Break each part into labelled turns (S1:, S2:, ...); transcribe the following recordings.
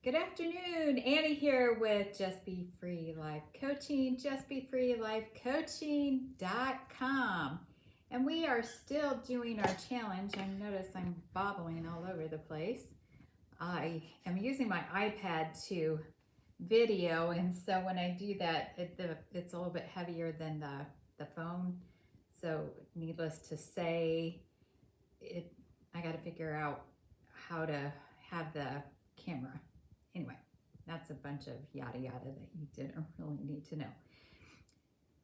S1: Good afternoon, Annie here with Just Be Free Life Coaching, justbefreelifecoaching.com. And we are still doing our challenge. I notice I'm bobbling all over the place. I am using my iPad to video, and so when I do that, it's a little bit heavier than the phone. So needless to say, I got to figure out how to have the camera. Anyway, that's a bunch of yada yada that you didn't really need to know.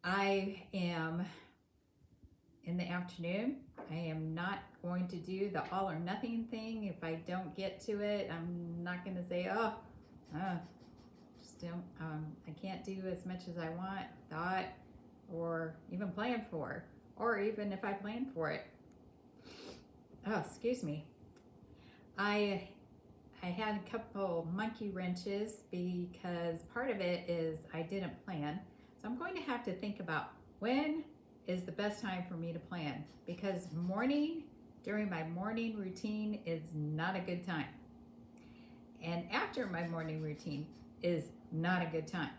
S1: I am in the afternoon. I am not going to do the all or nothing thing. If I don't get to it, I'm not going to say, just don't, I can't do as much as I want, thought, or even plan for, or even if I plan for it. Oh, excuse me. I had a couple monkey wrenches because part of it is I didn't plan. So I'm going to have to think about when is the best time for me to plan, because during my morning routine is not a good time. And after my morning routine is not a good time.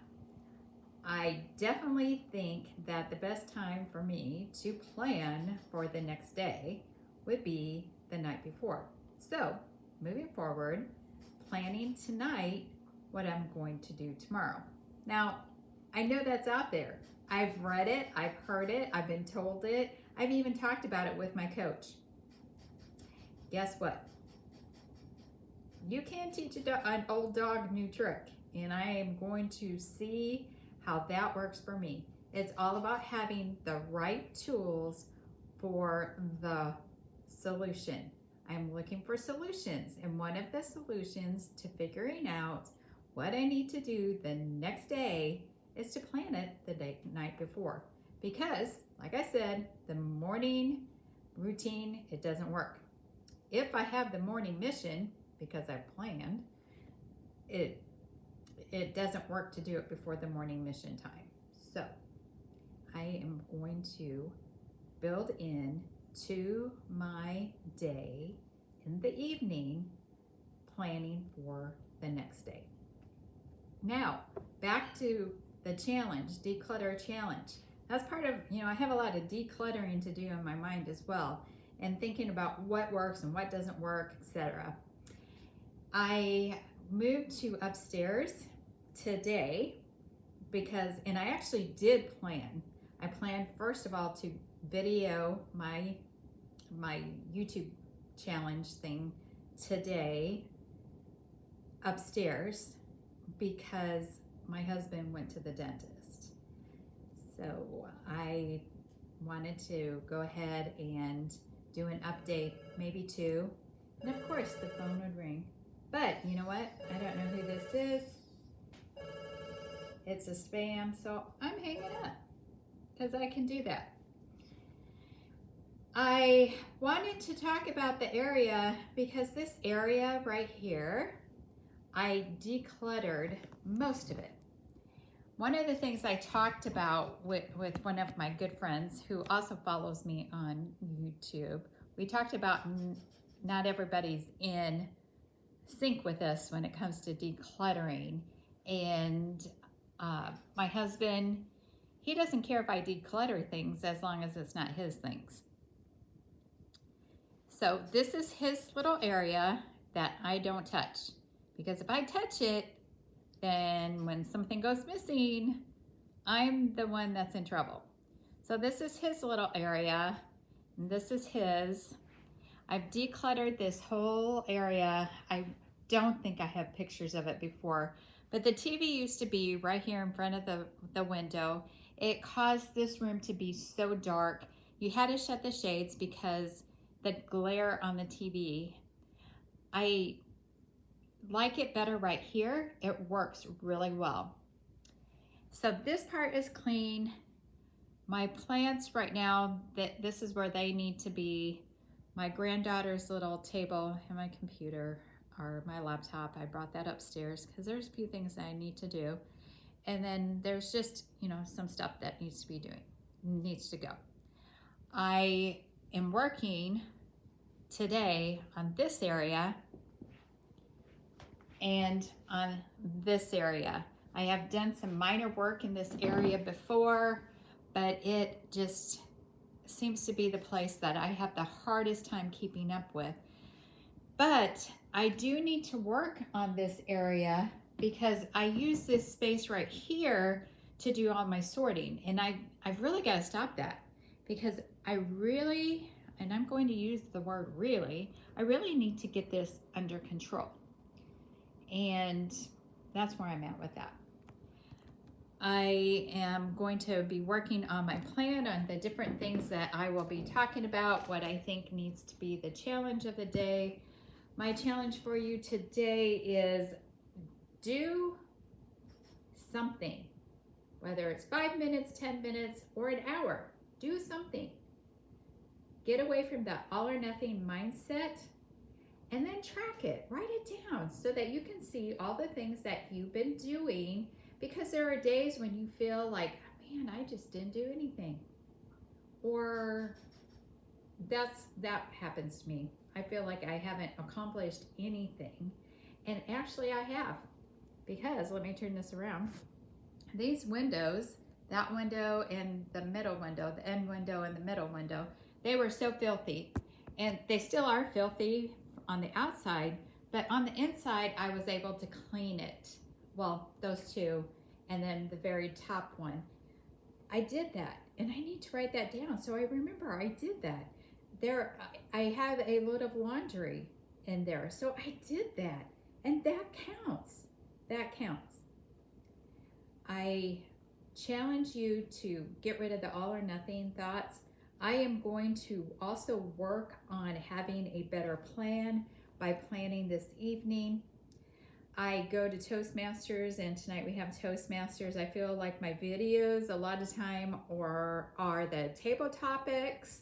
S1: I definitely think that the best time for me to plan for the next day would be the night before. So moving forward, planning tonight what I'm going to do tomorrow. Now, I know that's out there. I've read it, I've heard it, I've been told it, I've even talked about it with my coach. Guess what? You can't teach an old dog new trick, and I am going to see how that works for me. It's all about having the right tools for the solution. I'm looking for solutions, and one of the solutions to figuring out what I need to do the next day is to plan it the night before. Because, like I said, the morning routine, it doesn't work. If I have the morning mission, because I planned, it doesn't work to do it before the morning mission time. So I am going to build in to my day in the evening, planning for the next day. Now, back to the challenge, declutter challenge. That's part of, I have a lot of decluttering to do in my mind as well, and thinking about what works and what doesn't work, etc. I moved to upstairs today and I actually did plan. I planned first of all to video my YouTube challenge thing today upstairs because my husband went to the dentist. So I wanted to go ahead and do an update, maybe two, and of course the phone would ring. But you know what? I don't know who this is. It's a spam, so I'm hanging up because I can do that. I wanted to talk about the area because this area right here, I decluttered most of it. One of the things I talked about with one of my good friends who also follows me on YouTube, we talked about not everybody's in sync with us when it comes to decluttering. And my husband, he doesn't care if I declutter things as long as it's not his things. So this is his little area that I don't touch, because if I touch it, then when something goes missing, I'm the one that's in trouble. So this is his little area, and this is his. I've decluttered this whole area. I don't think I have pictures of it before, but the TV used to be right here in front of the window. It caused this room to be so dark. You had to shut the shades because the glare on the TV. I like it better right here. It works really well. So this part is clean. My plants right now, this is where they need to be. My granddaughter's little table and my computer or my laptop, I brought that upstairs because there's a few things that I need to do. And then there's just, some stuff that needs to go. I am working today on this area and on this area. I have done some minor work in this area before, but it just seems to be the place that I have the hardest time keeping up with. But I do need to work on this area because I use this space right here to do all my sorting. And I've really got to stop that because I really, and I'm going to use the word really, I really need to get this under control. And that's where I'm at with that. I am going to be working on my plan on the different things that I will be talking about, what I think needs to be the challenge of the day. My challenge for you today is do something, whether it's 5 minutes, 10 minutes, or an hour. Do something. Get away from that all or nothing mindset and then track it. Write it down so that you can see all the things that you've been doing, because there are days when you feel like, man, I just didn't do anything. Or that happens to me. I feel like I haven't accomplished anything. And actually I have, because let me turn this around. These windows, that window and the middle window, the end window and the middle window, they were so filthy. And they still are filthy on the outside, but on the inside, I was able to clean it. Well, those two, and then the very top one. I did that, and I need to write that down so I remember I did that. There, I have a load of laundry in there, so I did that, and that counts. That counts. I challenge you to get rid of the all or nothing thoughts. I am going to also work on having a better plan by planning this evening. I go to Toastmasters, and tonight we have Toastmasters. I feel like my videos a lot of time are the table topics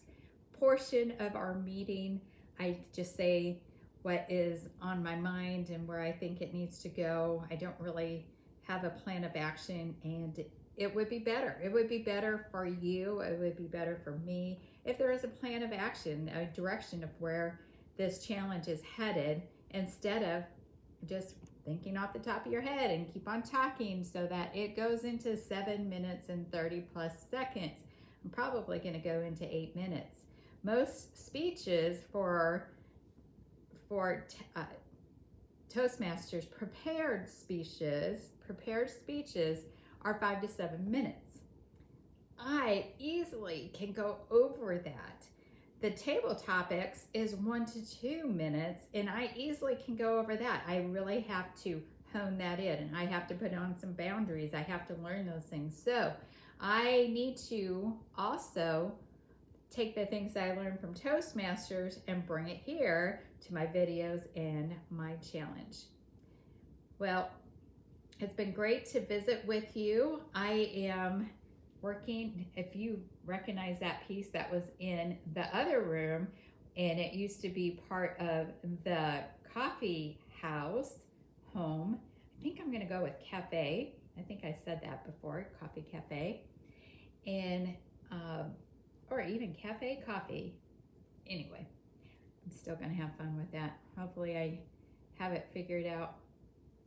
S1: portion of our meeting. I just say what is on my mind and where I think it needs to go. I don't really have a plan of action, and it would be better. It would be better for you. It would be better for me if there is a plan of action, a direction of where this challenge is headed, instead of just thinking off the top of your head and keep on talking so that it goes into 7 minutes and 30 plus seconds. I'm probably going to go into 8 minutes. Most speeches for Toastmasters prepared speeches are 5 to 7 minutes. I easily can go over that. The table topics is 1 to 2 minutes, and I easily can go over that. I really have to hone that in, and I have to put on some boundaries. I have to learn those things. So I need to also take the things I learned from Toastmasters and bring it here to my videos and my challenge. Well, it's been great to visit with you. I am working, if you recognize that piece that was in the other room, and it used to be part of the coffee house home. I think I'm going to go with cafe. I think I said that before, coffee cafe. And or even cafe coffee. Anyway, I'm still going to have fun with that. Hopefully I have it figured out.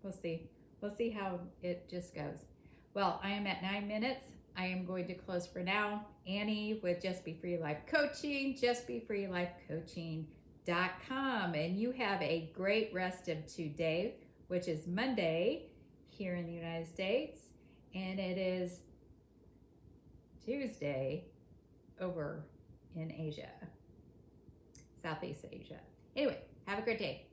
S1: We'll see. We'll see how it just goes. Well, I am at 9 minutes. I am going to close for now. Annie with Just Be Free Life Coaching, justbefreelifecoaching.com. And you have a great rest of today, which is Monday here in the United States. And it is Tuesday over in Asia, Southeast Asia. Anyway, have a great day.